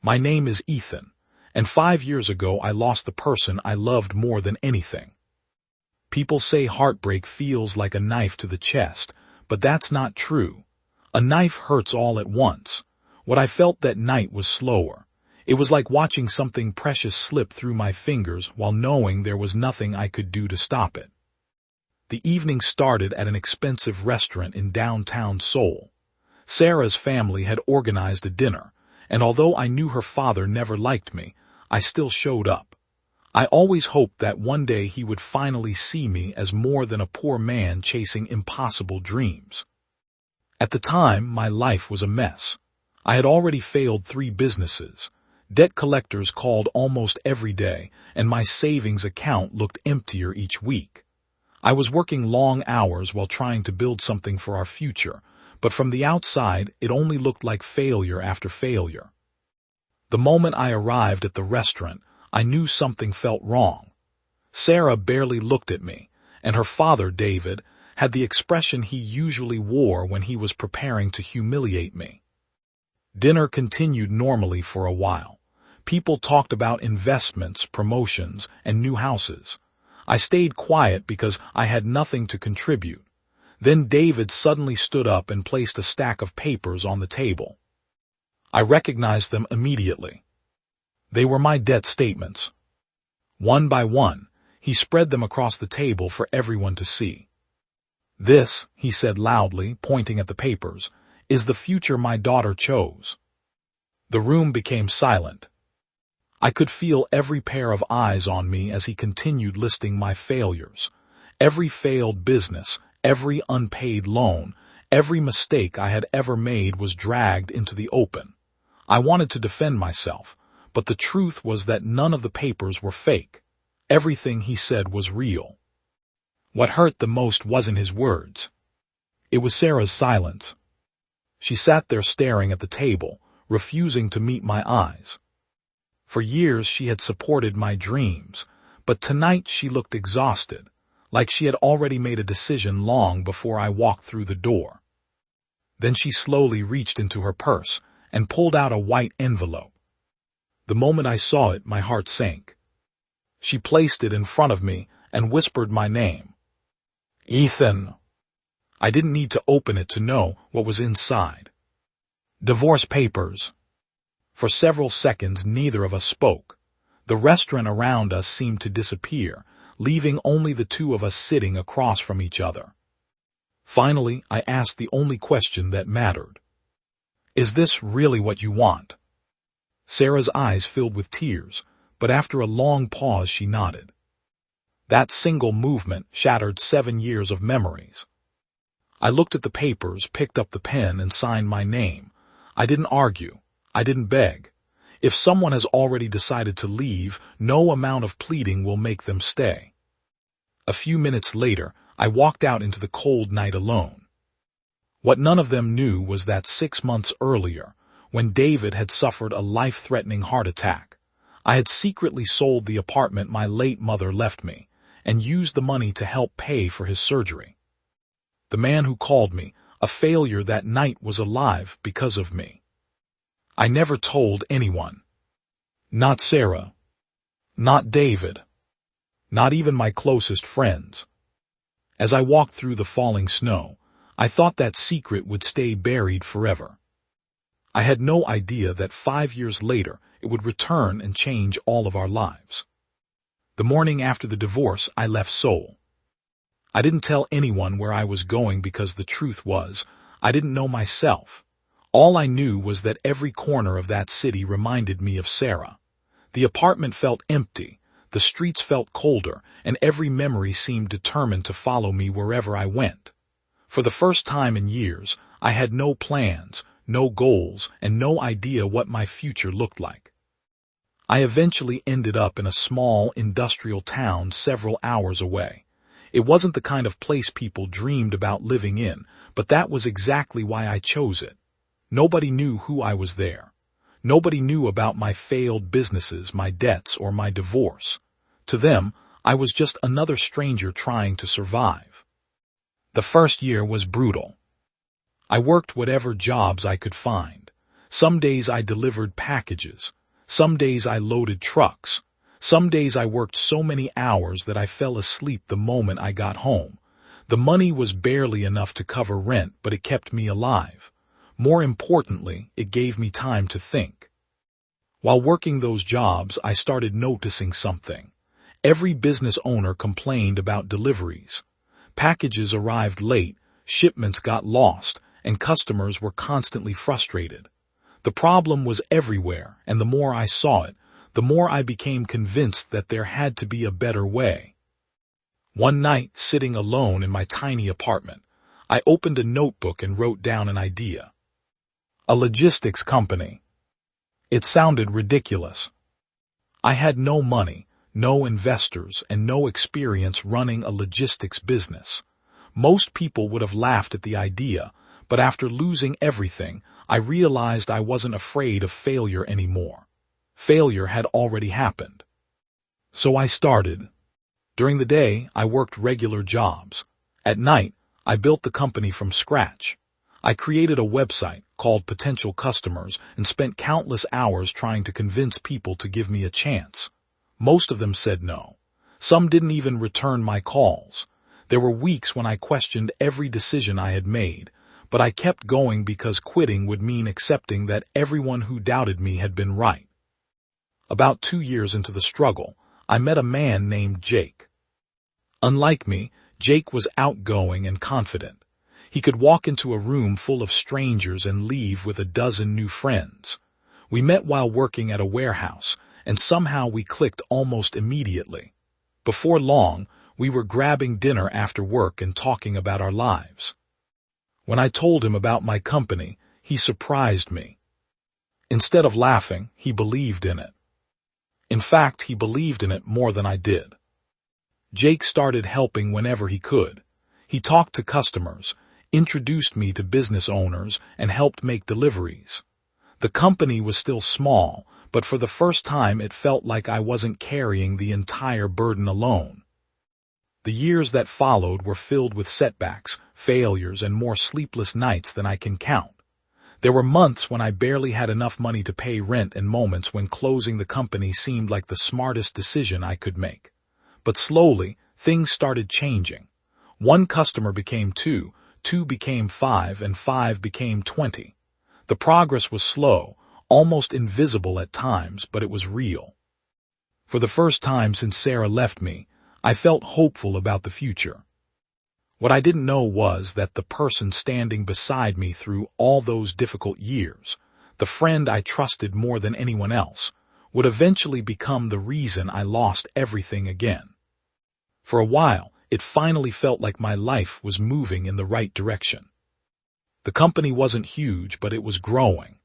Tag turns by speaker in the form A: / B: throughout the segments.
A: My name is Ethan, and 5 years ago I lost the person I loved more than anything. People say heartbreak feels like a knife to the chest, but that's not true. A knife hurts all at once. What I felt that night was slower. It was like watching something precious slip through my fingers while knowing there was nothing I could do to stop it. The evening started at an expensive restaurant in downtown Seoul. Sarah's family had organized a dinner, and although I knew her father never liked me, I still showed up. I always hoped that one day he would finally see me as more than a poor man chasing impossible dreams. At the time, my life was a mess. I had already failed 3 businesses. Debt collectors called almost every day, and my savings account looked emptier each week. I was working long hours while trying to build something for our future, but from the outside, it only looked like failure after failure. The moment I arrived at the restaurant, I knew something felt wrong. Sarah barely looked at me, and her father, David, had the expression he usually wore when he was preparing to humiliate me. Dinner continued normally for a while. People talked about investments, promotions, and new houses. I stayed quiet because I had nothing to contribute. Then David suddenly stood up and placed a stack of papers on the table. I recognized them immediately. They were my debt statements. One by one, he spread them across the table for everyone to see. "This," he said loudly, pointing at the papers, "is the future my daughter chose." The room became silent. I could feel every pair of eyes on me as he continued listing my failures. Every failed business, every unpaid loan, every mistake I had ever made was dragged into the open. I wanted to defend myself, but the truth was that none of the papers were fake. Everything he said was real. What hurt the most wasn't his words. It was Sarah's silence. She sat there staring at the table, refusing to meet my eyes. For years she had supported my dreams, but tonight she looked exhausted, like she had already made a decision long before I walked through the door. Then she slowly reached into her purse and pulled out a white envelope. The moment I saw it, my heart sank. She placed it in front of me and whispered my name. "Ethan." I didn't need to open it to know what was inside. Divorce papers. For several seconds, neither of us spoke. The restaurant around us seemed to disappear, leaving only the two of us sitting across from each other. Finally, I asked the only question that mattered. "Is this really what you want?" Sarah's eyes filled with tears, but after a long pause she nodded. That single movement shattered 7 years of memories. I looked at the papers, picked up the pen, and signed my name. I didn't argue. I didn't beg. If someone has already decided to leave, no amount of pleading will make them stay. A few minutes later, I walked out into the cold night alone. What none of them knew was that 6 months earlier, when David had suffered a life-threatening heart attack, I had secretly sold the apartment my late mother left me and used the money to help pay for his surgery. The man who called me a failure that night was alive because of me. I never told anyone. Not Sarah. Not David. Not even my closest friends. As I walked through the falling snow, I thought that secret would stay buried forever. I had no idea that 5 years later it would return and change all of our lives. The morning after the divorce, I left Seoul. I didn't tell anyone where I was going because the truth was, I didn't know myself. All I knew was that every corner of that city reminded me of Sarah. The apartment felt empty, the streets felt colder, and every memory seemed determined to follow me wherever I went. For the first time in years, I had no plans, no goals, and no idea what my future looked like. I eventually ended up in a small industrial town several hours away. It wasn't the kind of place people dreamed about living in, but that was exactly why I chose it. Nobody knew who I was there. Nobody knew about my failed businesses, my debts, or my divorce. To them, I was just another stranger trying to survive. The first year was brutal. I worked whatever jobs I could find. Some days I delivered packages. Some days I loaded trucks. Some days I worked so many hours that I fell asleep the moment I got home. The money was barely enough to cover rent, but it kept me alive. More importantly, it gave me time to think. While working those jobs, I started noticing something. Every business owner complained about deliveries. Packages arrived late, shipments got lost, and customers were constantly frustrated. The problem was everywhere, and the more I saw it, the more I became convinced that there had to be a better way. One night, sitting alone in my tiny apartment, I opened a notebook and wrote down an idea. A logistics company. It sounded ridiculous. I had no money, no investors, and no experience running a logistics business. Most people would have laughed at the idea, but after losing everything, I realized I wasn't afraid of failure anymore. Failure had already happened. So I started. During the day, I worked regular jobs. At night, I built the company from scratch. I created a website called Potential Customers and spent countless hours trying to convince people to give me a chance. Most of them said no. Some didn't even return my calls. There were weeks when I questioned every decision I had made, but I kept going because quitting would mean accepting that everyone who doubted me had been right. About 2 years into the struggle, I met a man named Jake. Unlike me, Jake was outgoing and confident. He could walk into a room full of strangers and leave with a dozen new friends. We met while working at a warehouse, and somehow we clicked almost immediately. Before long, we were grabbing dinner after work and talking about our lives. When I told him about my company, he surprised me. Instead of laughing, he believed in it. In fact, he believed in it more than I did. Jake started helping whenever he could. He talked to customers, introduced me to business owners, and helped make deliveries. The company was still small, but for the first time it felt like I wasn't carrying the entire burden alone. The years that followed were filled with setbacks, failures, and more sleepless nights than I can count. There were months when I barely had enough money to pay rent and moments when closing the company seemed like the smartest decision I could make. But slowly, things started changing. One customer became 2, 2 became 5, and 5 became 20. The progress was slow, almost invisible at times, but it was real. For the first time since Sarah left me, I felt hopeful about the future. What I didn't know was that the person standing beside me through all those difficult years, the friend I trusted more than anyone else, would eventually become the reason I lost everything again. For a while, it finally felt like my life was moving in the right direction. The company wasn't huge, but it was growing.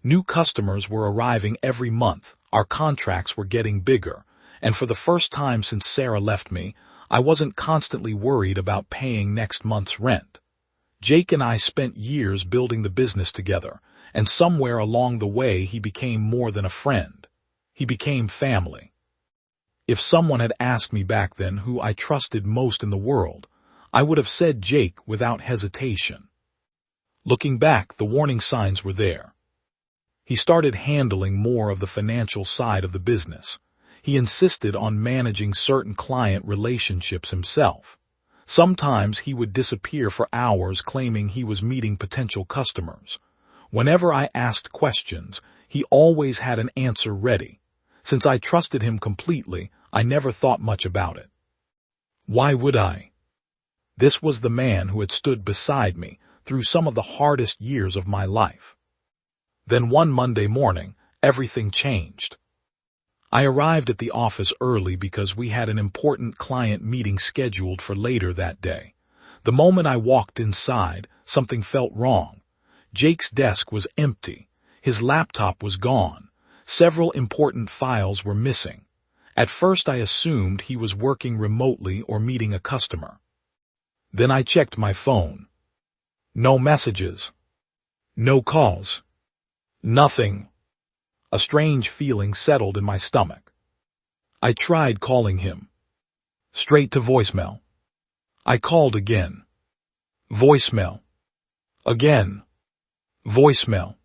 A: New customers were arriving every month, our contracts were getting bigger, and for the first time since Sarah left me, I wasn't constantly worried about paying next month's rent. Jake and I spent years building the business together, and somewhere along the way he became more than a friend. He became family. If someone had asked me back then who I trusted most in the world, I would have said Jake without hesitation. Looking back, the warning signs were there. He started handling more of the financial side of the business. He insisted on managing certain client relationships himself. Sometimes he would disappear for hours claiming he was meeting potential customers. Whenever I asked questions, he always had an answer ready. Since I trusted him completely, I never thought much about it. Why would I? This was the man who had stood beside me through some of the hardest years of my life. Then one Monday morning, everything changed. I arrived at the office early because we had an important client meeting scheduled for later that day. The moment I walked inside, something felt wrong. Jake's desk was empty. His laptop was gone. Several important files were missing. At first I assumed he was working remotely or meeting a customer. Then I checked my phone. No messages. No calls. Nothing. A strange feeling settled in my stomach. I tried calling him. Straight to voicemail. I called again. Voicemail. Again. Voicemail.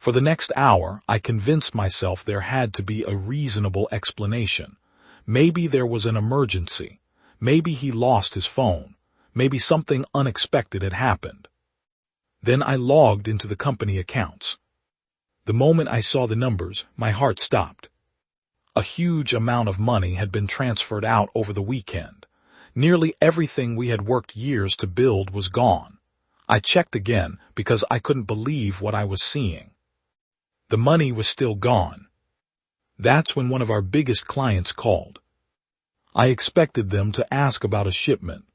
A: For the next hour, I convinced myself there had to be a reasonable explanation. Maybe there was an emergency. Maybe he lost his phone. Maybe something unexpected had happened. Then I logged into the company accounts. The moment I saw the numbers, my heart stopped. A huge amount of money had been transferred out over the weekend. Nearly everything we had worked years to build was gone. I checked again because I couldn't believe what I was seeing. The money was still gone. That's when one of our biggest clients called. I expected them to ask about a shipment.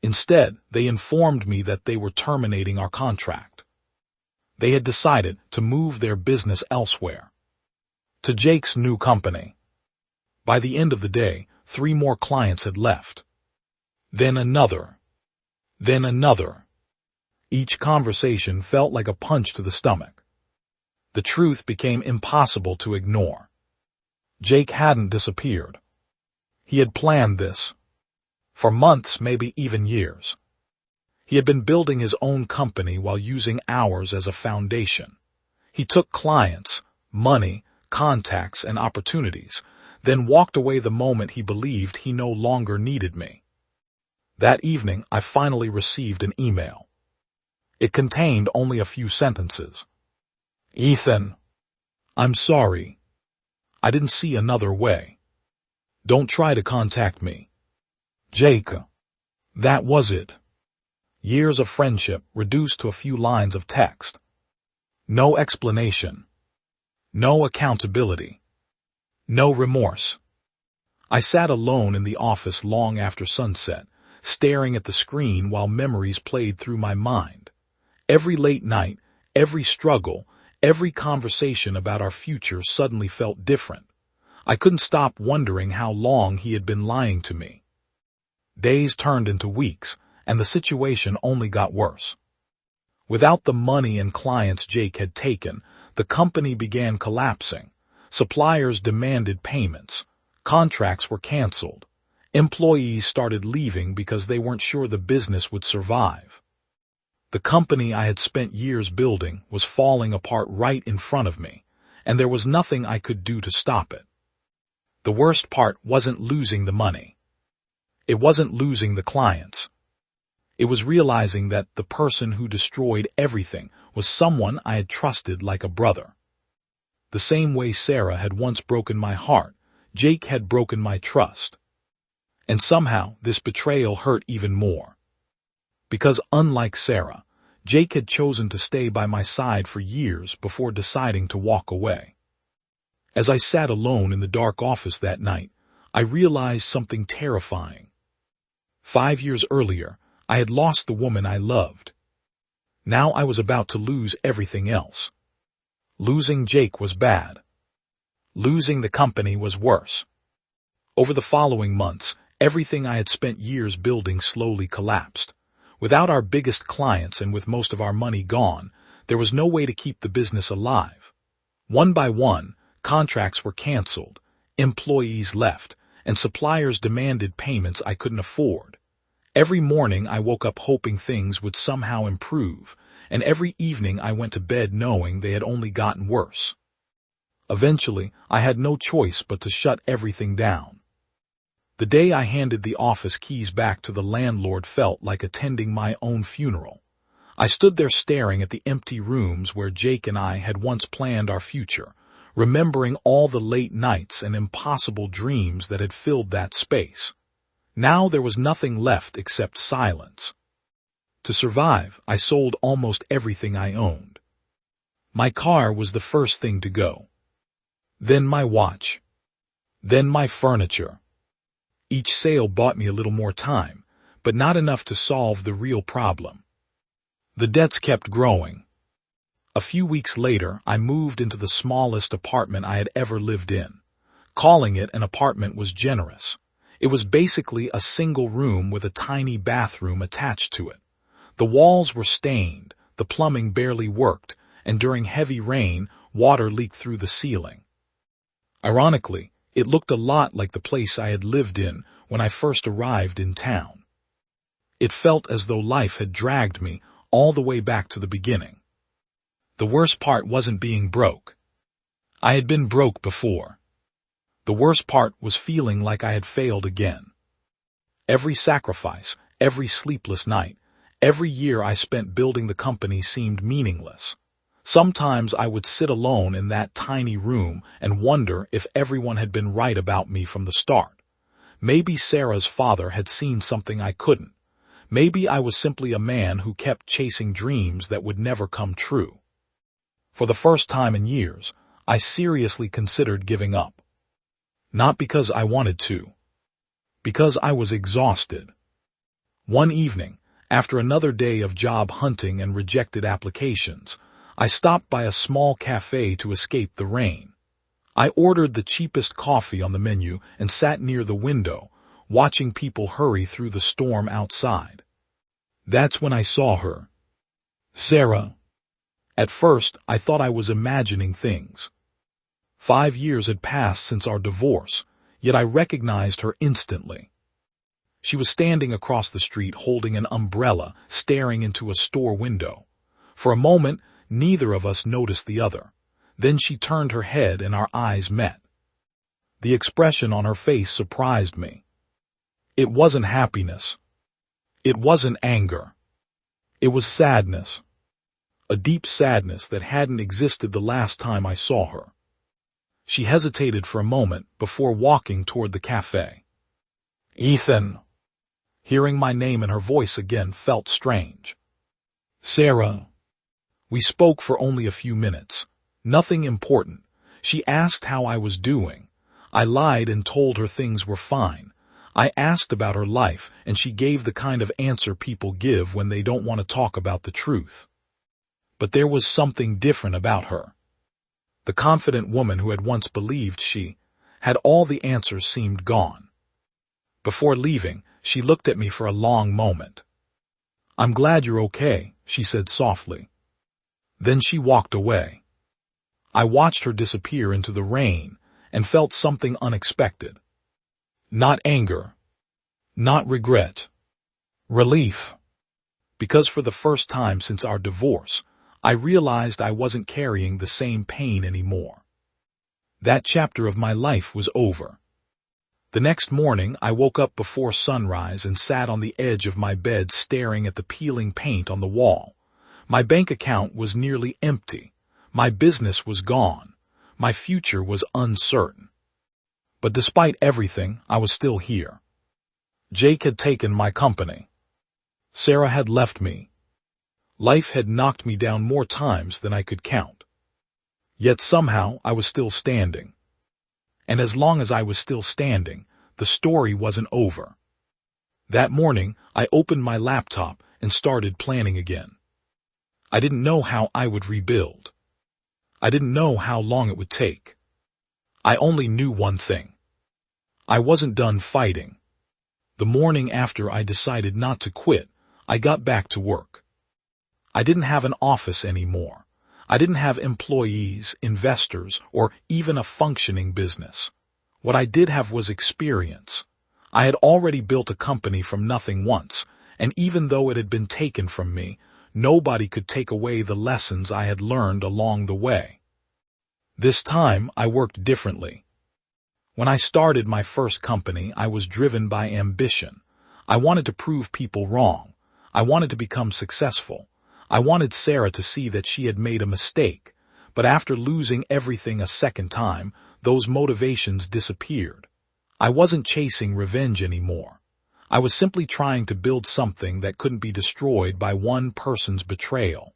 A: Instead, they informed me that they were terminating our contract. They had decided to move their business elsewhere. To Jake's new company. By the end of the day, 3 more clients had left. Then another. Then another. Each conversation felt like a punch to the stomach. The truth became impossible to ignore. Jake hadn't disappeared. He had planned this. For months, maybe even years. He had been building his own company while using ours as a foundation. He took clients, money, contacts, and opportunities, then walked away the moment he believed he no longer needed me. That evening, I finally received an email. It contained only a few sentences. Ethan, I'm sorry. I didn't see another way. Don't try to contact me. Jake. That was it. Years of friendship reduced to a few lines of text. No explanation. No accountability. No remorse. I sat alone in the office long after sunset, staring at the screen while memories played through my mind. Every late night, every struggle, every conversation about our future suddenly felt different. I couldn't stop wondering how long he had been lying to me. Days turned into weeks, and the situation only got worse. Without the money and clients Jake had taken, the company began collapsing. Suppliers demanded payments. Contracts were canceled. Employees started leaving because they weren't sure the business would survive. The company I had spent years building was falling apart right in front of me, and there was nothing I could do to stop it. The worst part wasn't losing the money. It wasn't losing the clients. It was realizing that the person who destroyed everything was someone I had trusted like a brother. The same way Sarah had once broken my heart, Jake had broken my trust. And somehow this betrayal hurt even more. Because unlike Sarah, Jake had chosen to stay by my side for years before deciding to walk away. As I sat alone in the dark office that night, I realized something terrifying. 5 years earlier, I had lost the woman I loved. Now I was about to lose everything else. Losing Jake was bad. Losing the company was worse. Over the following months, everything I had spent years building slowly collapsed. Without our biggest clients and with most of our money gone, there was no way to keep the business alive. One by one, contracts were canceled, employees left, and suppliers demanded payments I couldn't afford. Every morning I woke up hoping things would somehow improve, and every evening I went to bed knowing they had only gotten worse. Eventually, I had no choice but to shut everything down. The day I handed the office keys back to the landlord felt like attending my own funeral. I stood there staring at the empty rooms where Jake and I had once planned our future, remembering all the late nights and impossible dreams that had filled that space. Now there was nothing left except silence. To survive, I sold almost everything I owned. My car was the first thing to go. Then my watch. Then my furniture. Each sale bought me a little more time, but not enough to solve the real problem. The debts kept growing. A few weeks later, I moved into the smallest apartment I had ever lived in. Calling it an apartment was generous. It was basically a single room with a tiny bathroom attached to it. The walls were stained, the plumbing barely worked, and during heavy rain, water leaked through the ceiling. Ironically, it looked a lot like the place I had lived in when I first arrived in town. It felt as though life had dragged me all the way back to the beginning. The worst part wasn't being broke. I had been broke before. The worst part was feeling like I had failed again. Every sacrifice, every sleepless night, every year I spent building the company seemed meaningless. Sometimes I would sit alone in that tiny room and wonder if everyone had been right about me from the start. Maybe Sarah's father had seen something I couldn't. Maybe I was simply a man who kept chasing dreams that would never come true. For the first time in years, I seriously considered giving up. Not because I wanted to. Because I was exhausted. One evening, after another day of job hunting and rejected applications, I stopped by a small cafe to escape the rain. I ordered the cheapest coffee on the menu and sat near the window, watching people hurry through the storm outside. That's when I saw her. Sarah. At first, I thought I was imagining things. 5 years had passed since our divorce, yet I recognized her instantly. She was standing across the street holding an umbrella, staring into a store window. For a moment, neither of us noticed the other. Then she turned her head and our eyes met. The expression on her face surprised me. It wasn't happiness. It wasn't anger. It was sadness. A deep sadness that hadn't existed the last time I saw her. She hesitated for a moment before walking toward the cafe. Ethan. Hearing my name in her voice again felt strange. Sarah. We spoke for only a few minutes. Nothing important. She asked how I was doing. I lied and told her things were fine. I asked about her life, and she gave the kind of answer people give when they don't want to talk about the truth. But there was something different about her. The confident woman who had once believed she had all the answers seemed gone. Before leaving, she looked at me for a long moment. I'm glad you're okay, she said softly. Then she walked away. I watched her disappear into the rain and felt something unexpected. Not anger. Not regret. Relief. Because for the first time since our divorce, I realized I wasn't carrying the same pain anymore. That chapter of my life was over. The next morning, I woke up before sunrise and sat on the edge of my bed staring at the peeling paint on the wall. My bank account was nearly empty. My business was gone. My future was uncertain. But despite everything, I was still here. Jake had taken my company. Sarah had left me. Life had knocked me down more times than I could count. Yet somehow I was still standing. And as long as I was still standing, the story wasn't over. That morning, I opened my laptop and started planning again. I didn't know how I would rebuild. I didn't know how long it would take. I only knew one thing. I wasn't done fighting. The morning after I decided not to quit, I got back to work. I didn't have an office anymore. I didn't have employees, investors, or even a functioning business. What I did have was experience. I had already built a company from nothing once, and even though it had been taken from me, nobody could take away the lessons I had learned along the way. This time, I worked differently. When I started my first company, I was driven by ambition. I wanted to prove people wrong. I wanted to become successful. I wanted Sarah to see that she had made a mistake, but after losing everything a second time, those motivations disappeared. I wasn't chasing revenge anymore. I was simply trying to build something that couldn't be destroyed by one person's betrayal.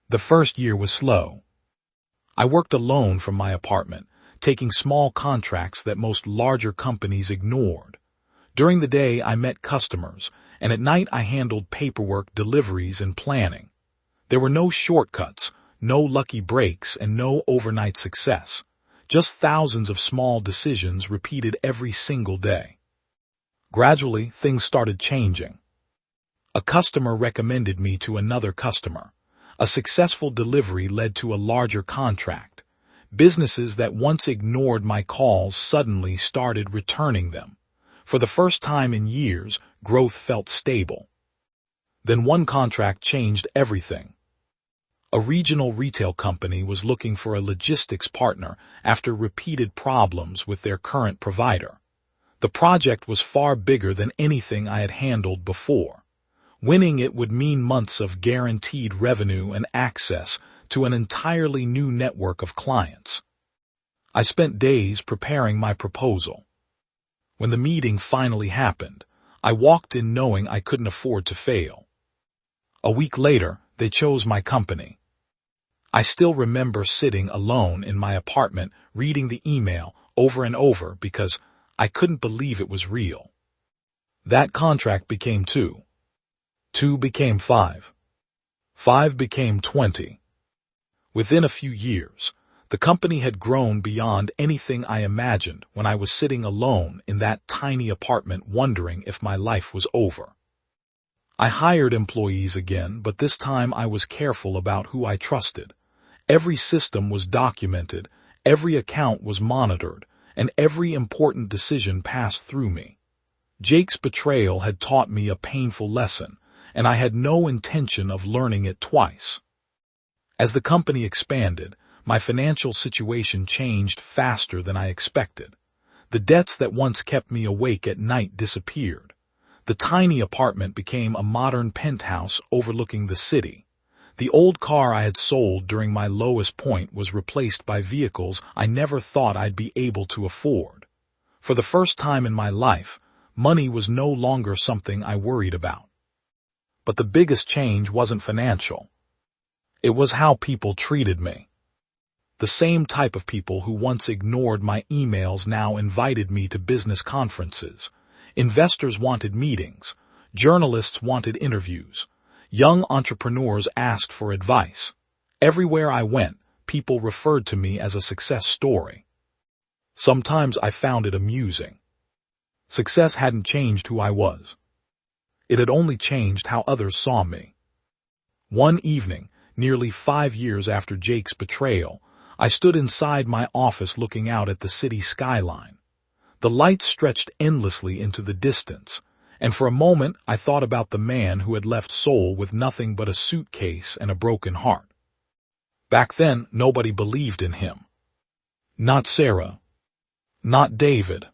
A: The first year was slow. I worked alone from my apartment, taking small contracts that most larger companies ignored. During the day, I met customers, and at night I handled paperwork, deliveries, and planning. There were no shortcuts, no lucky breaks, and no overnight success. Just thousands of small decisions repeated every single day. Gradually, things started changing. A customer recommended me to another customer. A successful delivery led to a larger contract. Businesses that once ignored my calls suddenly started returning them. For the first time in years, growth felt stable. Then one contract changed everything. A regional retail company was looking for a logistics partner after repeated problems with their current provider. The project was far bigger than anything I had handled before. Winning it would mean months of guaranteed revenue and access to an entirely new network of clients. I spent days preparing my proposal. When the meeting finally happened, I walked in knowing I couldn't afford to fail. A week later, they chose my company. I still remember sitting alone in my apartment reading the email over and over because I couldn't believe it was real. That contract became 2. 2 became 5. 5 became 20. Within a few years, the company had grown beyond anything I imagined when I was sitting alone in that tiny apartment wondering if my life was over. I hired employees again, but this time I was careful about who I trusted. Every system was documented, every account was monitored, and every important decision passed through me. Jake's betrayal had taught me a painful lesson, and I had no intention of learning it twice. As the company expanded, my financial situation changed faster than I expected. The debts that once kept me awake at night disappeared. The tiny apartment became a modern penthouse overlooking the city. The old car I had sold during my lowest point was replaced by vehicles I never thought I'd be able to afford. For the first time in my life, money was no longer something I worried about. But the biggest change wasn't financial. It was how people treated me. The same type of people who once ignored my emails now invited me to business conferences. Investors wanted meetings. Journalists wanted interviews. Young entrepreneurs asked for advice. Everywhere I went, people referred to me as a success story. Sometimes I found it amusing. Success hadn't changed who I was. It had only changed how others saw me. One evening, nearly 5 years after Jake's betrayal, I stood inside my office looking out at the city skyline. The lights stretched endlessly into the distance, and for a moment I thought about the man who had left Seoul with nothing but a suitcase and a broken heart. Back then, nobody believed in him. Not Sarah. Not David.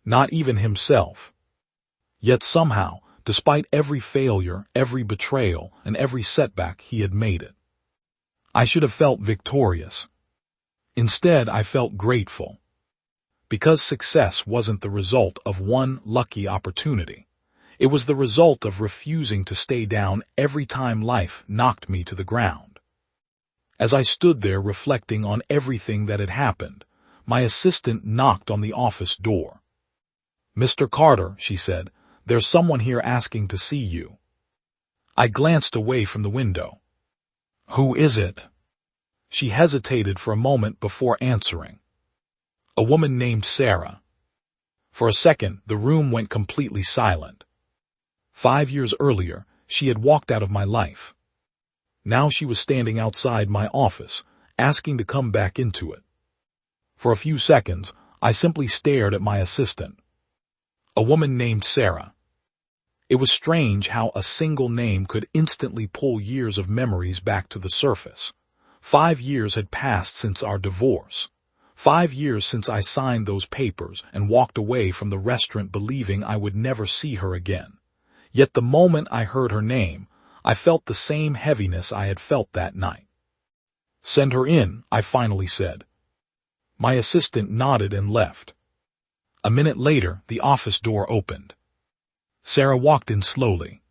A: Not even himself. Yet somehow, despite every failure, every betrayal, and every setback, he had made it. I should have felt victorious. Instead, I felt grateful. Because success wasn't the result of one lucky opportunity. It was the result of refusing to stay down every time life knocked me to the ground. As I stood there reflecting on everything that had happened, my assistant knocked on the office door. "Mr. Carter," she said, "there's someone here asking to see you." I glanced away from the window. "Who is it?" She hesitated for a moment before answering. "A woman named Sarah." For a second, the room went completely silent. 5 years earlier, she had walked out of my life. Now she was standing outside my office, asking to come back into it. For a few seconds, I simply stared at my assistant. A woman named Sarah. It was strange how a single name could instantly pull years of memories back to the surface. 5 years had passed since our divorce. 5 years since I signed those papers and walked away from the restaurant believing I would never see her again. Yet the moment I heard her name, I felt the same heaviness I had felt that night. "Send her in," I finally said. My assistant nodded and left. A minute later, the office door opened. Sarah walked in slowly.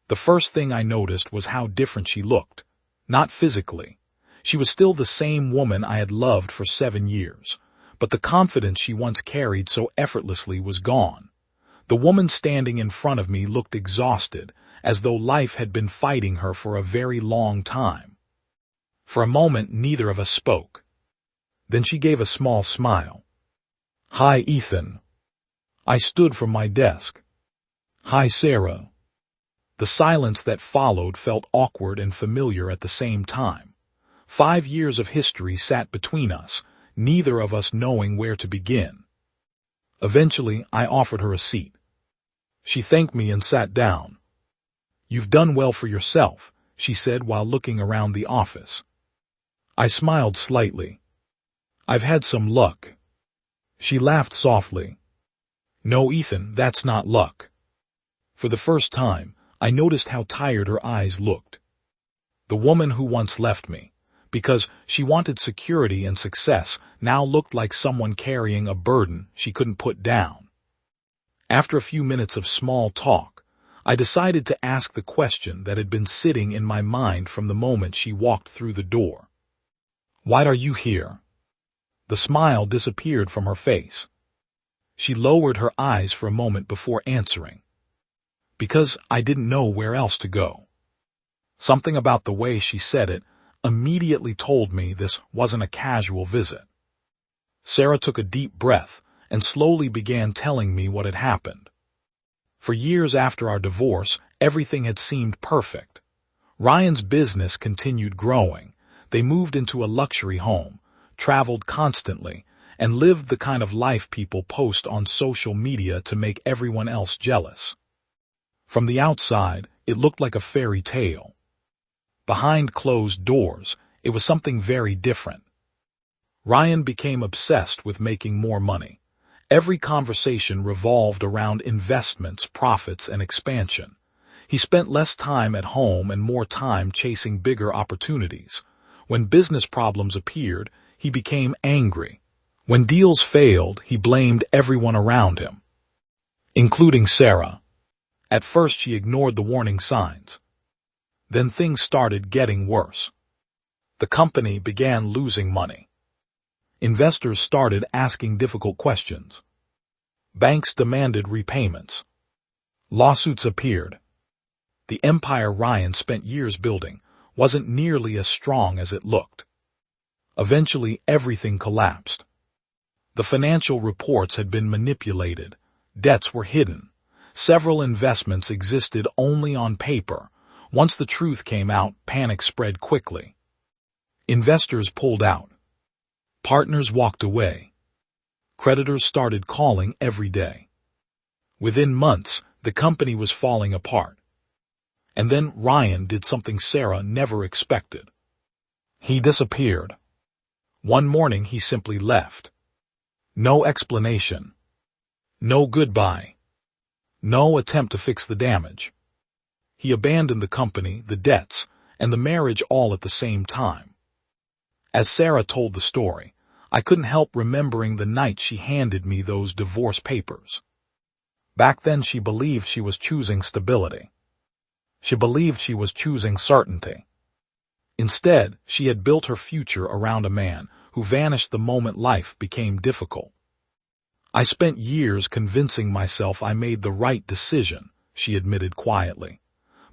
A: The first thing I noticed was how different she looked. Not physically. She was still the same woman I had loved for 7 years, but the confidence she once carried so effortlessly was gone. The woman standing in front of me looked exhausted, as though life had been fighting her for a very long time. For a moment, neither of us spoke. Then she gave a small smile. "Hi, Ethan." I stood from my desk. "Hi, Sarah." The silence that followed felt awkward and familiar at the same time. 5 years of history sat between us, neither of us knowing where to begin. Eventually, I offered her a seat. She thanked me and sat down. "You've done well for yourself," she said while looking around the office. I smiled slightly. I've had some luck. She laughed softly. No, Ethan, that's not luck. For the first time, I noticed how tired her eyes looked. The woman who once left me, because she wanted security and success, now looked like someone carrying a burden she couldn't put down. After a few minutes of small talk, I decided to ask the question that had been sitting in my mind from the moment she walked through the door. Why are you here? The smile disappeared from her face. She lowered her eyes for a moment before answering. Because I didn't know where else to go. Something about the way she said it immediately told me this wasn't a casual visit. Sarah took a deep breath and slowly began telling me what had happened. For years after our divorce, everything had seemed perfect. Ryan's business continued growing. They moved into a luxury home, traveled constantly, and lived the kind of life people post on social media to make everyone else jealous. From the outside, it looked like a fairy tale. Behind closed doors, it was something very different. Ryan became obsessed with making more money. Every conversation revolved around investments, profits, and expansion. He spent less time at home and more time chasing bigger opportunities. When business problems appeared, he became angry. When deals failed, he blamed everyone around him, including Sarah. At first, she ignored the warning signs. Then things started getting worse. The company began losing money. Investors started asking difficult questions. Banks demanded repayments. Lawsuits appeared. The empire Ryan spent years building wasn't nearly as strong as it looked. Eventually, everything collapsed. The financial reports had been manipulated. Debts were hidden. Several investments existed only on paper. Once the truth came out, panic spread quickly. Investors pulled out. Partners walked away. Creditors started calling every day. Within months, the company was falling apart. And then Ryan did something Sarah never expected. He disappeared. One morning he simply left. No explanation. No goodbye. No attempt to fix the damage. He abandoned the company, the debts, and the marriage all at the same time. As Sarah told the story, I couldn't help remembering the night she handed me those divorce papers. Back then she believed she was choosing stability. She believed she was choosing certainty. Instead, she had built her future around a man who vanished the moment life became difficult. I spent years convincing myself I made the right decision, she admitted quietly.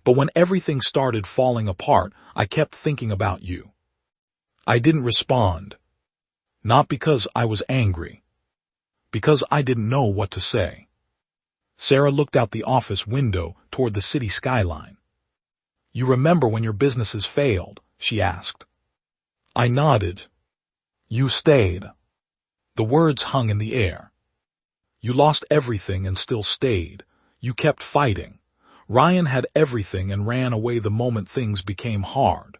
A: But when everything started falling apart, I kept thinking about you. I didn't respond. Not because I was angry. Because I didn't know what to say. Sarah looked out the office window toward the city skyline. You remember when your businesses failed? She asked. I nodded. You stayed. The words hung in the air. You lost everything and still stayed. You kept fighting. Ryan had everything and ran away the moment things became hard.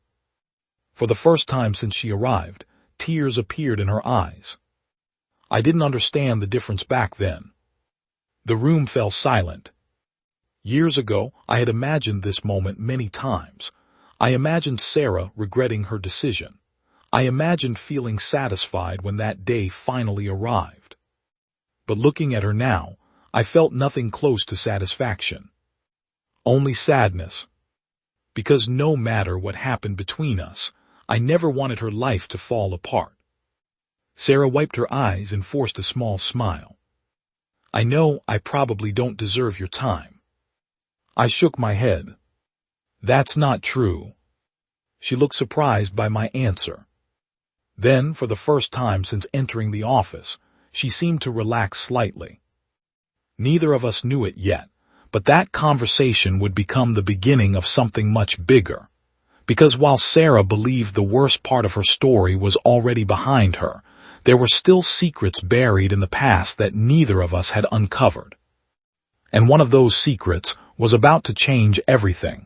A: For the first time since she arrived, tears appeared in her eyes. I didn't understand the difference back then. The room fell silent. Years ago, I had imagined this moment many times. I imagined Sarah regretting her decision. I imagined feeling satisfied when that day finally arrived. But looking at her now, I felt nothing close to satisfaction. Only sadness. Because no matter what happened between us, I never wanted her life to fall apart. Sarah wiped her eyes and forced a small smile. I know I probably don't deserve your time. I shook my head. That's not true. She looked surprised by my answer. Then, for the first time since entering the office, she seemed to relax slightly. Neither of us knew it yet, but that conversation would become the beginning of something much bigger. Because while Sarah believed the worst part of her story was already behind her, there were still secrets buried in the past that neither of us had uncovered. And one of those secrets was about to change everything.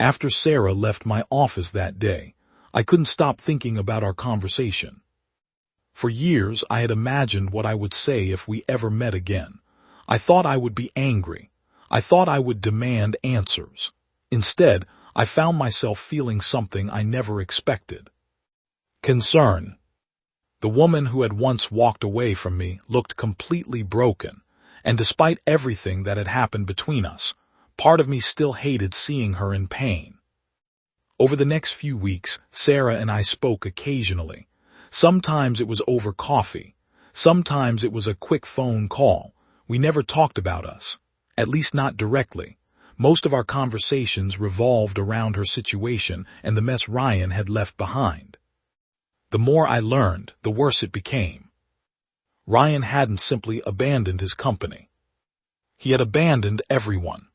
A: After Sarah left my office that day, I couldn't stop thinking about our conversation. For years, I had imagined what I would say if we ever met again. I thought I would be angry. I thought I would demand answers. Instead, I found myself feeling something I never expected. Concern. The woman who had once walked away from me looked completely broken, and despite everything that had happened between us, part of me still hated seeing her in pain. Over the next few weeks, Sarah and I spoke occasionally. Sometimes it was over coffee. Sometimes it was a quick phone call. We never talked about us, at least not directly. Most of our conversations revolved around her situation and the mess Ryan had left behind. The more I learned, the worse it became. Ryan hadn't simply abandoned his company. He had abandoned everyone.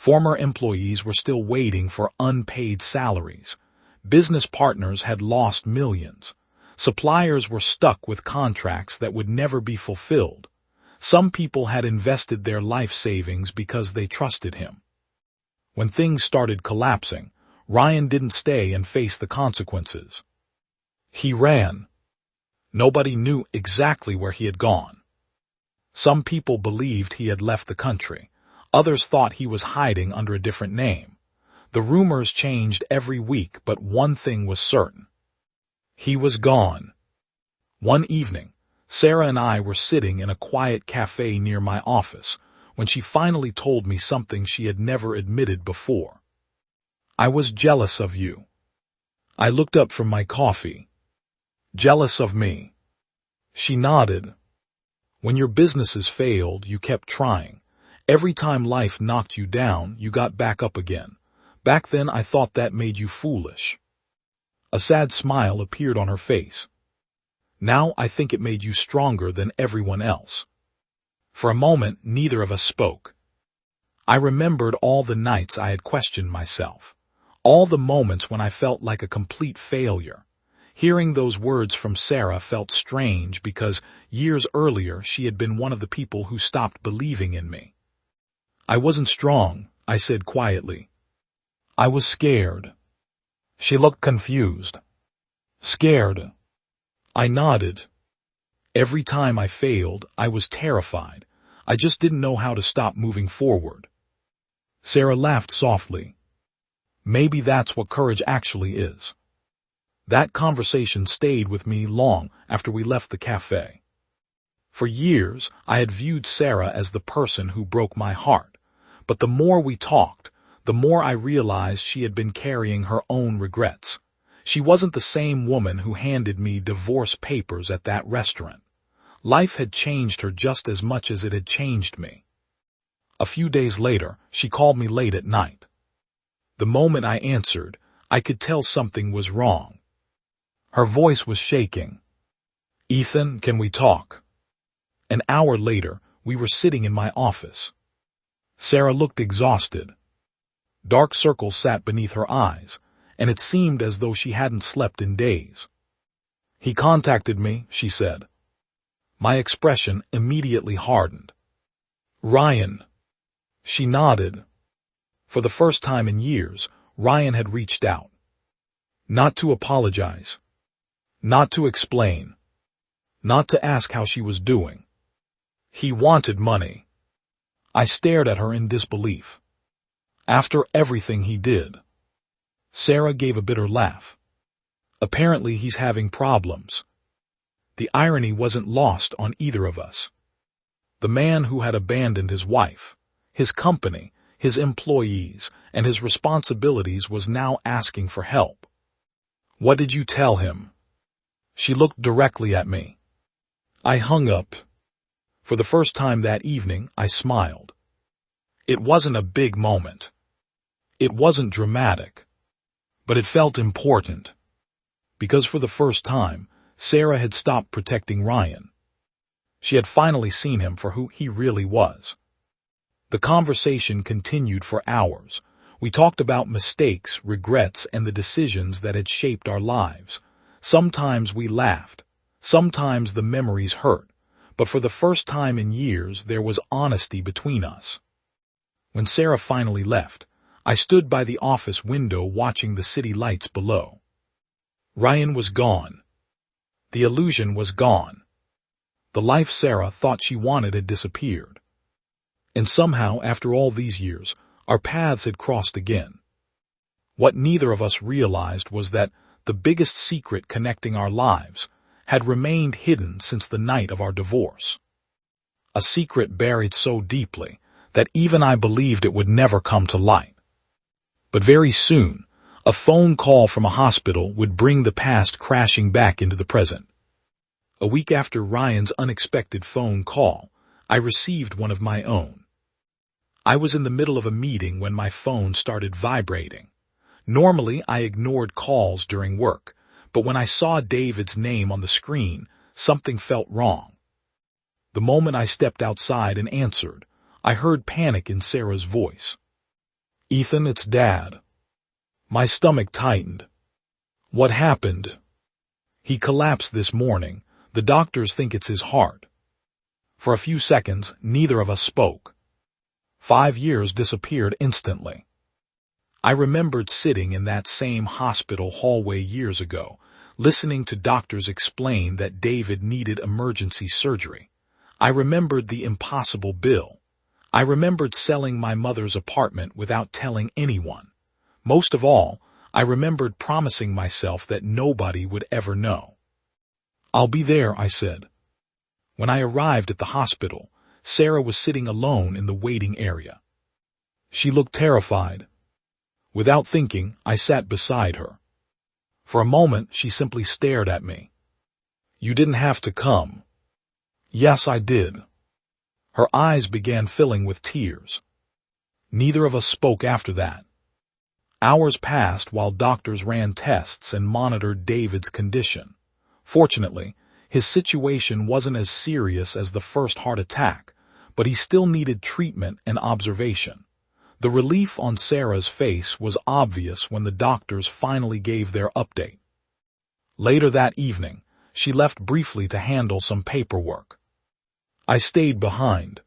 A: Former employees were still waiting for unpaid salaries. Business partners had lost millions. Suppliers were stuck with contracts that would never be fulfilled. Some people had invested their life savings because they trusted him. When things started collapsing, Ryan didn't stay and face the consequences. He ran. Nobody knew exactly where he had gone. Some people believed he had left the country. Others thought he was hiding under a different name. The rumors changed every week, but one thing was certain. He was gone. One evening, Sarah and I were sitting in a quiet cafe near my office when she finally told me something she had never admitted before. I was jealous of you. I looked up from my coffee. Jealous of me. She nodded. When your businesses failed, you kept trying. Every time life knocked you down, you got back up again. Back then, I thought that made you foolish. A sad smile appeared on her face. Now I think it made you stronger than everyone else. For a moment, neither of us spoke. I remembered all the nights I had questioned myself, all the moments when I felt like a complete failure. Hearing those words from Sarah felt strange because years earlier she had been one of the people who stopped believing in me. I wasn't strong, I said quietly. I was scared. She looked confused. Scared. I nodded. Every time I failed, I was terrified. I just didn't know how to stop moving forward. Sarah laughed softly. Maybe that's what courage actually is. That conversation stayed with me long after we left the cafe. For years, I had viewed Sarah as the person who broke my heart. But the more we talked, the more I realized she had been carrying her own regrets. She wasn't the same woman who handed me divorce papers at that restaurant. Life had changed her just as much as it had changed me. A few days later, she called me late at night. The moment I answered, I could tell something was wrong. Her voice was shaking. Ethan, can we talk? An hour later, we were sitting in my office. Sarah looked exhausted. Dark circles sat beneath her eyes, and it seemed as though she hadn't slept in days. He contacted me, she said. My expression immediately hardened. Ryan. She nodded. For the first time in years, Ryan had reached out. Not to apologize. Not to explain. Not to ask how she was doing. He wanted money. I stared at her in disbelief. After everything he did. Sarah gave a bitter laugh. Apparently he's having problems. The irony wasn't lost on either of us. The man who had abandoned his wife, his company, his employees, and his responsibilities was now asking for help. What did you tell him? She looked directly at me. I hung up. For the first time that evening, I smiled. It wasn't a big moment. It wasn't dramatic. But it felt important. Because for the first time, Sarah had stopped protecting Ryan. She had finally seen him for who he really was. The conversation continued for hours. We talked about mistakes, regrets, and the decisions that had shaped our lives. Sometimes we laughed. Sometimes the memories hurt. But for the first time in years, there was honesty between us. When Sarah finally left, I stood by the office window watching the city lights below. Ryan was gone. The illusion was gone. The life Sarah thought she wanted had disappeared. And somehow, after all these years, our paths had crossed again. What neither of us realized was that the biggest secret connecting our lives had remained hidden since the night of our divorce. A secret buried so deeply that even I believed it would never come to light. But very soon, a phone call from a hospital would bring the past crashing back into the present. A week after Ryan's unexpected phone call, I received one of my own. I was in the middle of a meeting when my phone started vibrating. Normally, I ignored calls during work, but when I saw David's name on the screen, something felt wrong. The moment I stepped outside and answered, I heard panic in Sarah's voice. "Ethan, it's Dad." My stomach tightened. "What happened?" "He collapsed this morning. The doctors think it's his heart." For a few seconds, neither of us spoke. 5 years disappeared instantly. I remembered sitting in that same hospital hallway years ago, listening to doctors explain that David needed emergency surgery. I remembered the impossible bill. I remembered selling my mother's apartment without telling anyone. Most of all, I remembered promising myself that nobody would ever know. "I'll be there," I said. When I arrived at the hospital, Sarah was sitting alone in the waiting area. She looked terrified. Without thinking, I sat beside her. For a moment, she simply stared at me. "You didn't have to come." "Yes, I did." Her eyes began filling with tears. Neither of us spoke after that. Hours passed while doctors ran tests and monitored David's condition. Fortunately, his situation wasn't as serious as the first heart attack, but he still needed treatment and observation. The relief on Sarah's face was obvious when the doctors finally gave their update. Later that evening, she left briefly to handle some paperwork. I stayed behind.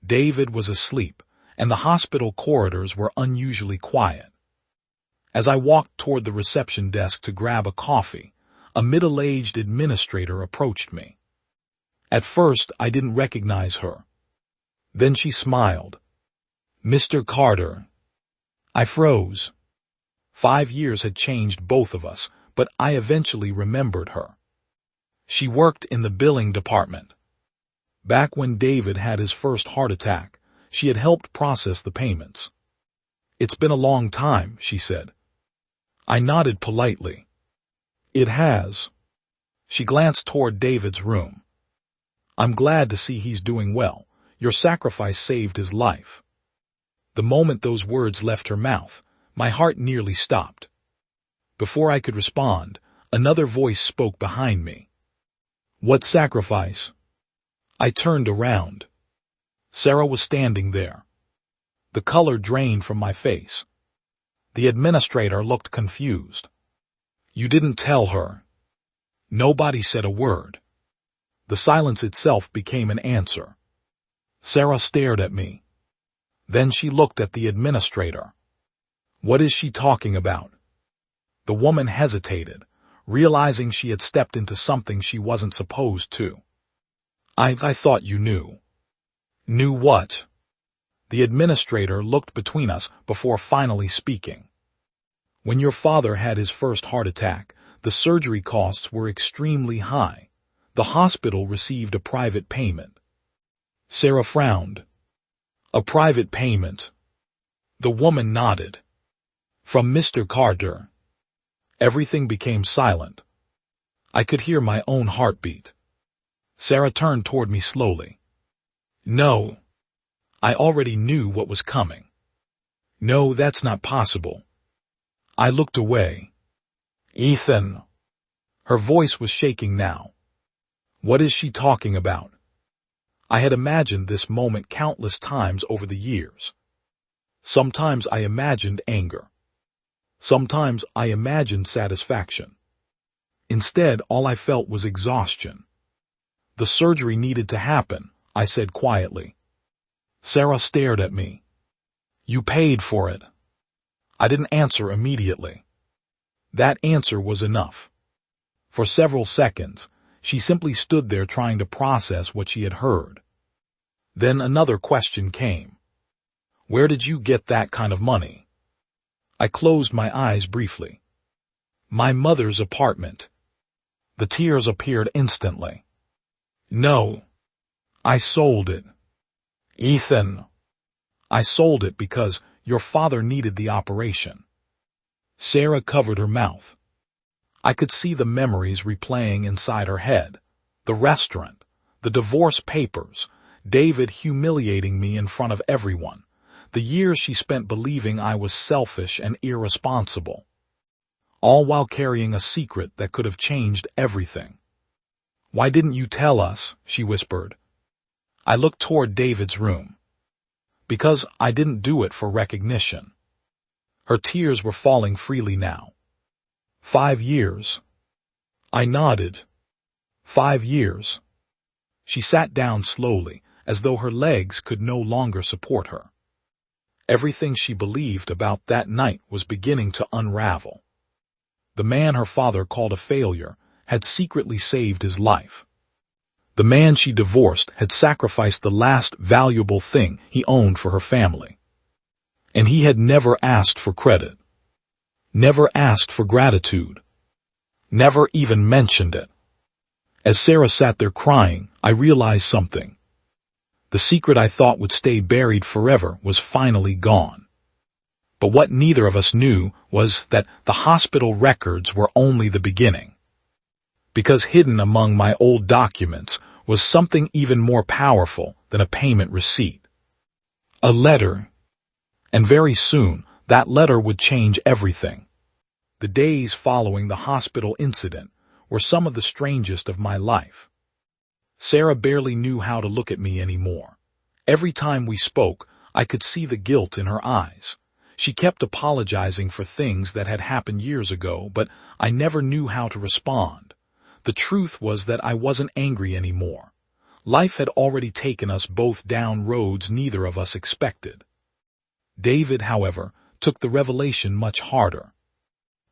A: David was asleep, and the hospital corridors were unusually quiet. As I walked toward the reception desk to grab a coffee, a middle-aged administrator approached me. At first, I didn't recognize her. Then she smiled. "Mr. Carter." I froze. 5 years had changed both of us, but I eventually remembered her. She worked in the billing department. Back when David had his first heart attack, she had helped process the payments. "It's been a long time," she said. I nodded politely. "It has." She glanced toward David's room. "I'm glad to see he's doing well. Your sacrifice saved his life." The moment those words left her mouth, my heart nearly stopped. Before I could respond, another voice spoke behind me. "What sacrifice?" I turned around. Sarah was standing there. The color drained from my face. The administrator looked confused. "You didn't tell her." Nobody said a word. The silence itself became an answer. Sarah stared at me. Then she looked at the administrator. "What is she talking about?" The woman hesitated, realizing she had stepped into something she wasn't supposed to. I thought you knew." "Knew what?" The administrator looked between us before finally speaking. "When your father had his first heart attack, the surgery costs were extremely high. The hospital received a private payment." Sarah frowned. "A private payment?" The woman nodded. "From Mr. Carter." Everything became silent. I could hear my own heartbeat. Sarah turned toward me slowly. "No." I already knew what was coming. "No, that's not possible." I looked away. "Ethan." Her voice was shaking now. "What is she talking about?" I had imagined this moment countless times over the years. Sometimes I imagined anger. Sometimes I imagined satisfaction. Instead, all I felt was exhaustion. "The surgery needed to happen," I said quietly. Sarah stared at me. "You paid for it." I didn't answer immediately. That answer was enough. For several seconds, she simply stood there trying to process what she had heard. Then another question came. Where did you get that kind of money? I closed my eyes briefly. My mother's apartment. The tears appeared instantly. No. I sold it. Ethan. I sold it because your father needed the operation. Sarah covered her mouth. I could see the memories replaying inside her head. The restaurant, the divorce papers, David humiliating me in front of everyone, the years she spent believing I was selfish and irresponsible, all while carrying a secret that could have changed everything. Why didn't you tell us? She whispered. I looked toward David's room. Because I didn't do it for recognition. Her tears were falling freely now. 5 years. I nodded. 5 years. She sat down slowly, as though her legs could no longer support her. Everything she believed about that night was beginning to unravel. The man her father called a failure had secretly saved his life. The man she divorced had sacrificed the last valuable thing he owned for her family. And he had never asked for credit. Never asked for gratitude. Never even mentioned it. As Sarah sat there crying, I realized something. The secret I thought would stay buried forever was finally gone. But what neither of us knew was that the hospital records were only the beginning. Because hidden among my old documents was something even more powerful than a payment receipt. A letter. And very soon, that letter would change everything. The days following the hospital incident were some of the strangest of my life. Sarah barely knew how to look at me anymore. Every time we spoke, I could see the guilt in her eyes. She kept apologizing for things that had happened years ago, but I never knew how to respond. The truth was that I wasn't angry anymore. Life had already taken us both down roads neither of us expected. David, however, took the revelation much harder.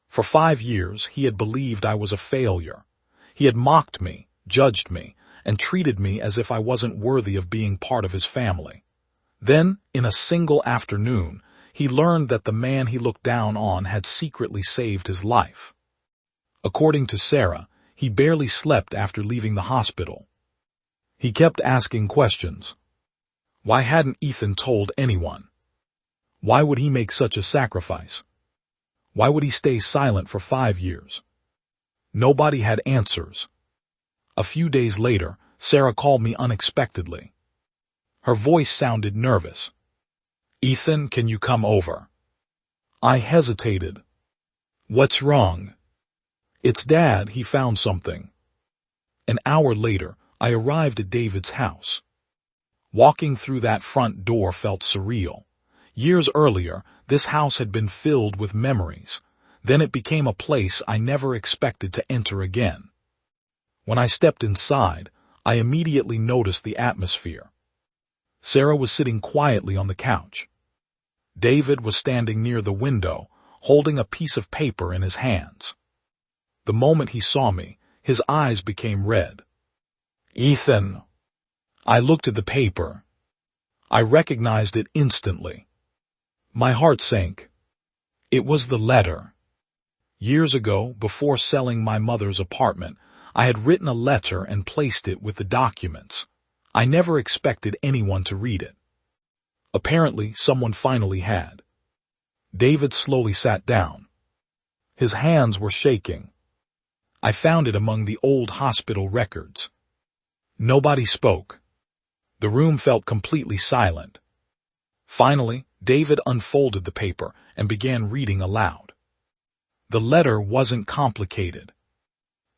A: For 5 years, he had believed I was a failure. He had mocked me, judged me, and treated me as if I wasn't worthy of being part of his family. Then, in a single afternoon, he learned that the man he looked down on had secretly saved his life. According to Sarah, he barely slept after leaving the hospital. He kept asking questions. Why hadn't Ethan told anyone? Why would he make such a sacrifice? Why would he stay silent for 5 years? Nobody had answers. A few days later, Sarah called me unexpectedly. Her voice sounded nervous. Ethan, can you come over? I hesitated. What's wrong? It's Dad, he found something. An hour later, I arrived at David's house. Walking through that front door felt surreal. Years earlier, this house had been filled with memories. Then it became a place I never expected to enter again. When I stepped inside, I immediately noticed the atmosphere. Sarah was sitting quietly on the couch. David was standing near the window, holding a piece of paper in his hands. The moment he saw me, his eyes became red. Ethan. I looked at the paper. I recognized it instantly. My heart sank. It was the letter. Years ago, before selling my mother's apartment, I had written a letter and placed it with the documents. I never expected anyone to read it. Apparently, someone finally had. David slowly sat down. His hands were shaking. I found it among the old hospital records. Nobody spoke. The room felt completely silent. Finally, David unfolded the paper and began reading aloud. The letter wasn't complicated.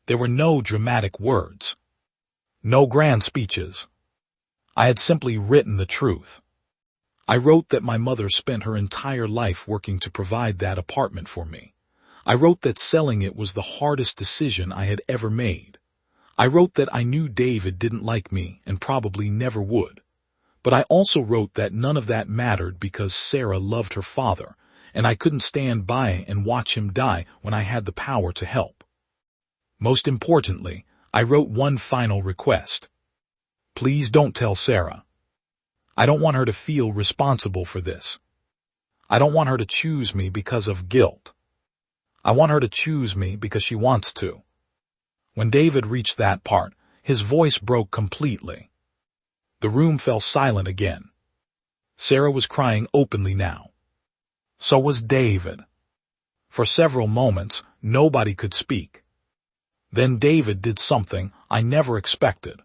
A: There were no dramatic words. No grand speeches. I had simply written the truth. I wrote that my mother spent her entire life working to provide that apartment for me. I wrote that selling it was the hardest decision I had ever made. I wrote that I knew David didn't like me and probably never would. But I also wrote that none of that mattered because Sarah loved her father, and I couldn't stand by and watch him die when I had the power to help. Most importantly, I wrote one final request. Please don't tell Sarah. I don't want her to feel responsible for this. I don't want her to choose me because of guilt. I want her to choose me because she wants to. When David reached that part, his voice broke completely. The room fell silent again. Sarah was crying openly now. So was David. For several moments, nobody could speak. Then David did something I never expected.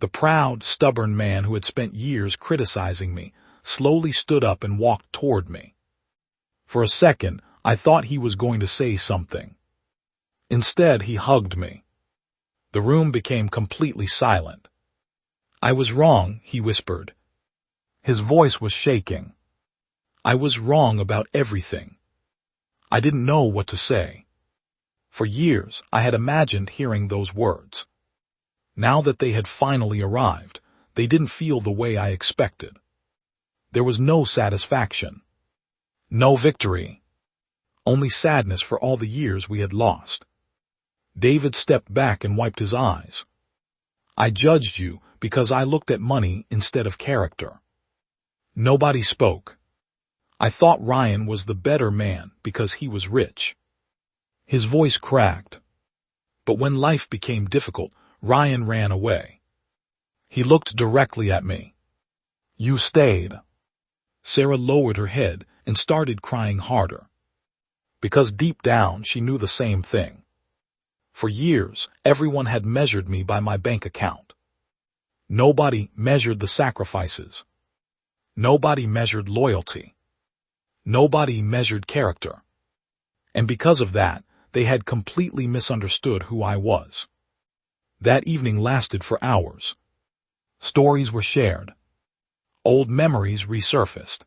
A: The proud, stubborn man who had spent years criticizing me slowly stood up and walked toward me. For a second, I thought he was going to say something. Instead, he hugged me. The room became completely silent. I was wrong, he whispered. His voice was shaking. I was wrong about everything. I didn't know what to say. For years, I had imagined hearing those words. Now that they had finally arrived, they didn't feel the way I expected. There was no satisfaction. No victory. Only sadness for all the years we had lost. David stepped back and wiped his eyes. I judged you because I looked at money instead of character. Nobody spoke. I thought Ryan was the better man because he was rich. His voice cracked. But when life became difficult, Ryan ran away. He looked directly at me. You stayed. Sarah lowered her head and started crying harder. Because deep down she knew the same thing. For years, everyone had measured me by my bank account. Nobody measured the sacrifices. Nobody measured loyalty. Nobody measured character. And because of that, they had completely misunderstood who I was. That evening lasted for hours. Stories were shared. Old memories resurfaced.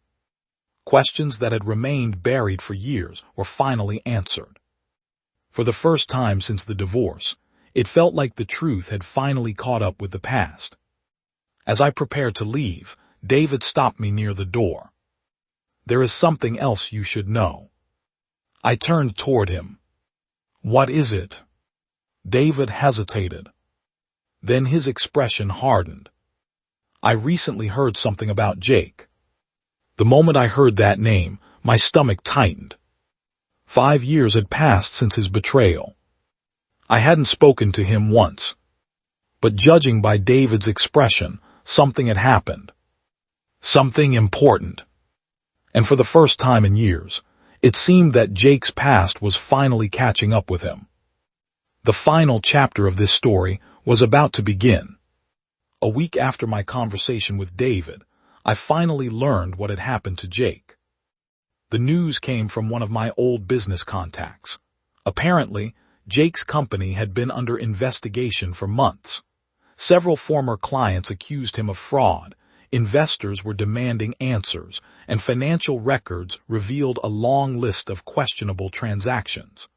A: Questions that had remained buried for years were finally answered. For the first time since the divorce, it felt like the truth had finally caught up with the past. As I prepared to leave, David stopped me near the door. There is something else you should know. I turned toward him. What is it? David hesitated. Then his expression hardened. I recently heard something about Jake. The moment I heard that name, my stomach tightened. 5 years had passed since his betrayal. I hadn't spoken to him once. But judging by David's expression, something had happened. Something important. And for the first time in years, it seemed that Jake's past was finally catching up with him. The final chapter of this story was about to begin. A week after my conversation with David, I finally learned what had happened to Jake. The news came from one of my old business contacts. Apparently, Jake's company had been under investigation for months. Several former clients accused him of fraud, investors were demanding answers, and financial records revealed a long list of questionable transactions.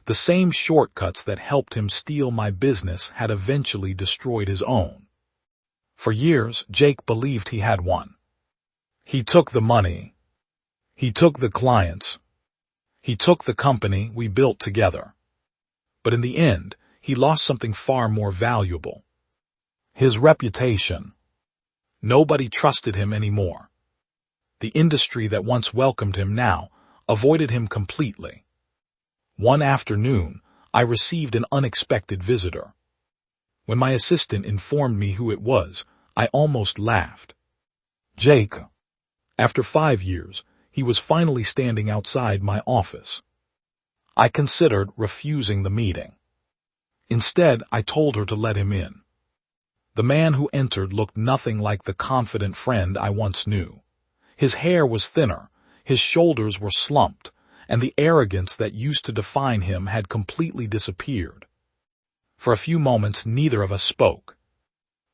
A: The same shortcuts that helped him steal my business had eventually destroyed his own. For years, Jake believed he had won. He took the money. He took the clients. He took the company we built together. But in the end, he lost something far more valuable. His reputation. Nobody trusted him anymore. The industry that once welcomed him now avoided him completely. One afternoon, I received an unexpected visitor. When my assistant informed me who it was, I almost laughed. Jake. After 5 years, he was finally standing outside my office. I considered refusing the meeting. Instead, I told her to let him in. The man who entered looked nothing like the confident friend I once knew. His hair was thinner, his shoulders were slumped, and the arrogance that used to define him had completely disappeared. For a few moments, neither of us spoke.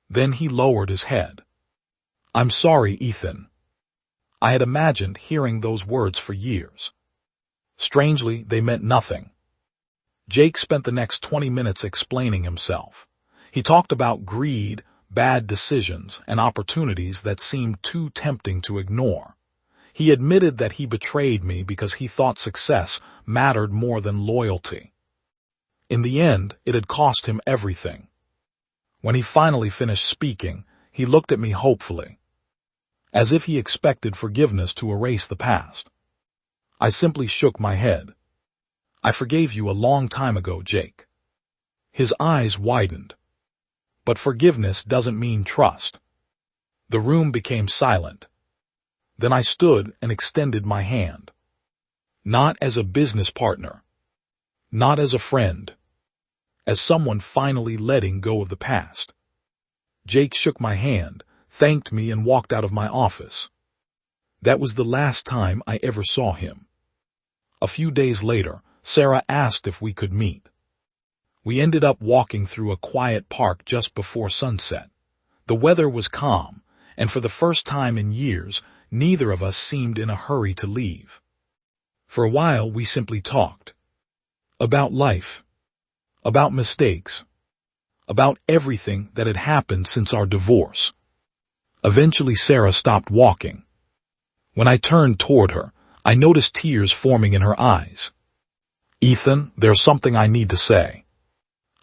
A: Then he lowered his head. I'm sorry, Ethan. I had imagined hearing those words for years. Strangely, they meant nothing. Jake spent the next 20 minutes explaining himself. He talked about greed, bad decisions, and opportunities that seemed too tempting to ignore. He admitted that he betrayed me because he thought success mattered more than loyalty. In the end, it had cost him everything. When he finally finished speaking, he looked at me hopefully, as if he expected forgiveness to erase the past. I simply shook my head. I forgave you a long time ago, Jake. His eyes widened. But forgiveness doesn't mean trust. The room became silent. Then I stood and extended my hand. Not as a business partner. Not as a friend. As someone finally letting go of the past. Jake shook my hand, thanked me, and walked out of my office. That was the last time I ever saw him. A few days later, Sarah asked if we could meet. We ended up walking through a quiet park just before sunset. The weather was calm, and for the first time in years, neither of us seemed in a hurry to leave. For a while, we simply talked. About life. About mistakes. About everything that had happened since our divorce. Eventually, Sarah stopped walking. When I turned toward her, I noticed tears forming in her eyes. Ethan, there's something I need to say.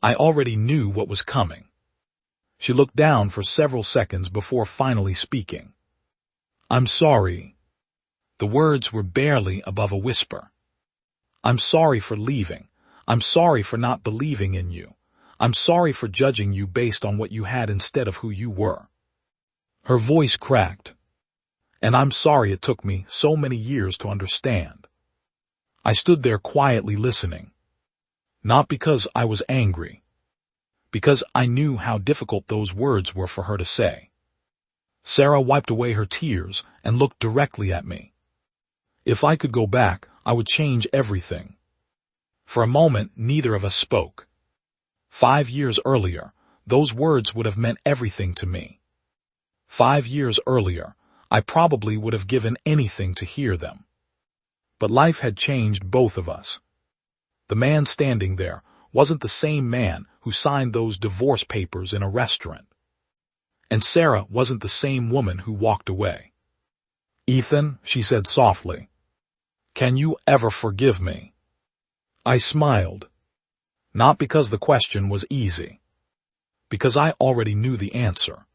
A: I already knew what was coming. She looked down for several seconds before finally speaking. I'm sorry. The words were barely above a whisper. I'm sorry for leaving. I'm sorry for not believing in you. I'm sorry for judging you based on what you had instead of who you were. Her voice cracked. And I'm sorry it took me so many years to understand. I stood there quietly listening. Not because I was angry. Because I knew how difficult those words were for her to say. Sarah wiped away her tears and looked directly at me. If I could go back, I would change everything. For a moment, neither of us spoke. 5 years earlier, those words would have meant everything to me. 5 years earlier, I probably would have given anything to hear them. But life had changed both of us. The man standing there wasn't the same man who signed those divorce papers in a restaurant. And Sarah wasn't the same woman who walked away. Ethan, she said softly, can you ever forgive me? I smiled. Not because the question was easy. Because I already knew the answer.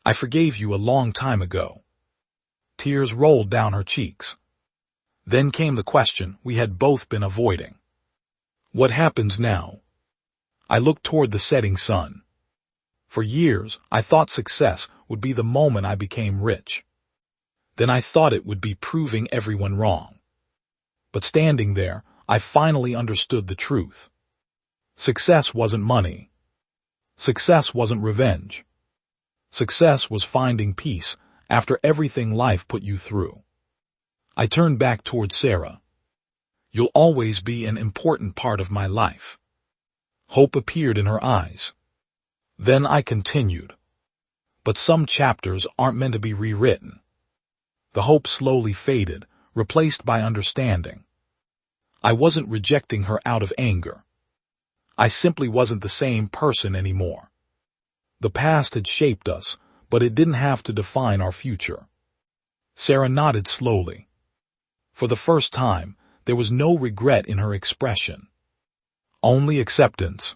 A: I forgave you a long time ago. Tears rolled down her cheeks. Then came the question we had both been avoiding. What happens now? I looked toward the setting sun. For years, I thought success would be the moment I became rich. Then I thought it would be proving everyone wrong. But standing there, I finally understood the truth. Success wasn't money. Success wasn't revenge. Success was finding peace after everything life put you through. I turned back toward Sarah. You'll always be an important part of my life. Hope appeared in her eyes. Then I continued. But some chapters aren't meant to be rewritten. The hope slowly faded, replaced by understanding. I wasn't rejecting her out of anger. I simply wasn't the same person anymore. The past had shaped us, but it didn't have to define our future. Sarah nodded slowly. For the first time, there was no regret in her expression. Only acceptance.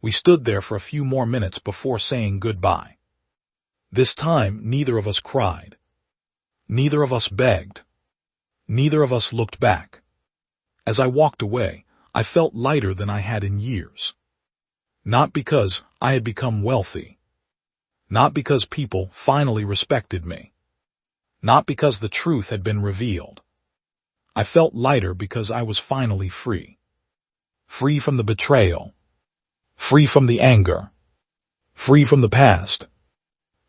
A: We stood there for a few more minutes before saying goodbye. This time, neither of us cried. Neither of us begged. Neither of us looked back. As I walked away, I felt lighter than I had in years. Not because I had become wealthy. Not because people finally respected me. Not because the truth had been revealed. I felt lighter because I was finally free. Free from the betrayal. Free from the anger. Free from the past.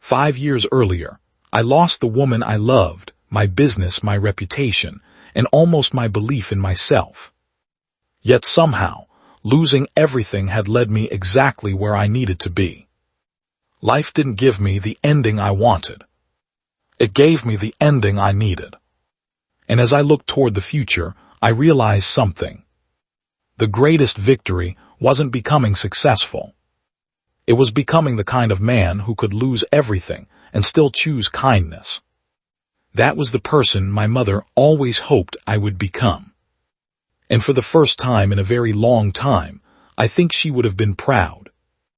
A: 5 years earlier, I lost the woman I loved, my business, my reputation, and almost my belief in myself. Yet somehow, losing everything had led me exactly where I needed to be. Life didn't give me the ending I wanted. It gave me the ending I needed. And as I looked toward the future, I realized something. The greatest victory wasn't becoming successful. It was becoming the kind of man who could lose everything and still choose kindness. That was the person my mother always hoped I would become. And for the first time in a very long time, I think she would have been proud.